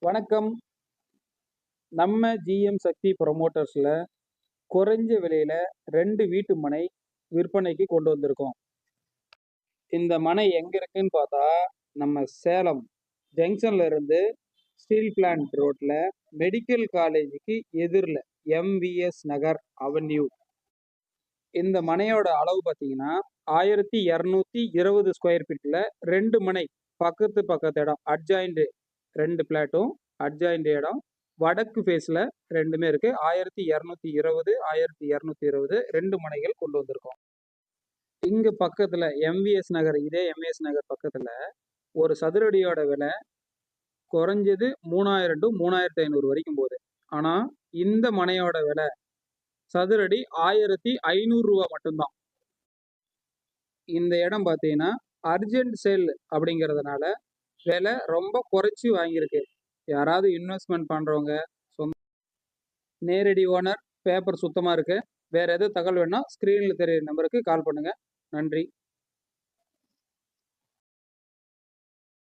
வணக்கம். நம்ம ஜிஎம் சக்தி ப்ரொமோட்டர்ஸ்ல குறைஞ்ச விலையில 2 வீட்டு மனை விற்பனைக்கு கொண்டு வந்திருக்கோம். இந்த மனை எங்க இருக்குன்னு பார்த்தா, நம்ம சேலம் ஜங்ஷன்ல இருந்து ஸ்டீல் பிளான்ட் ரோட்ல மெடிக்கல் காலேஜுக்கு எதிர்ல எம்விஎஸ் நகர் அவென்யூ. இந்த மனையோட அளவு பார்த்தீங்கன்னா 1220 ஸ்கொயர் ஃபீட்ல 2 மனை பக்கத்து இடம் அட்ஜாயிண்ட் 2 பிளாட்டும் அட்ஜாயிண்ட் இடம் வடக்கு ஃபேஸ்ல ரெண்டுமே இருக்கு. 1220 1220 2 மனைகள் கொண்டு வந்திருக்கோம். இங்க பக்கத்துல எம்விஎஸ் நகர், இதே எம்விஎஸ் நகர் பக்கத்துல ஒரு சதுரடியோட விலை குறைஞ்சது 3000 டு 3500 வரைக்கும் போகுது. ஆனா இந்த மனையோட விலை சதுரடி 1500 ரூபா மட்டும்தான். இந்த இடம் பார்த்தீங்கன்னா அர்ஜென்ட் சேல் அப்படிங்கிறதுனால விலை ரொம்ப குறைச்சி வாங்கியிருக்கு. யாராவது இன்வெஸ்ட்மெண்ட் பண்றவங்க, நேரடி ஓனர், பேப்பர் சுத்தமா இருக்கு. வேற எதுவும் தகவல் வேணும்னா ஸ்கிரீன்ல தெரியுற நம்பருக்கு கால் பண்ணுங்க. நன்றி.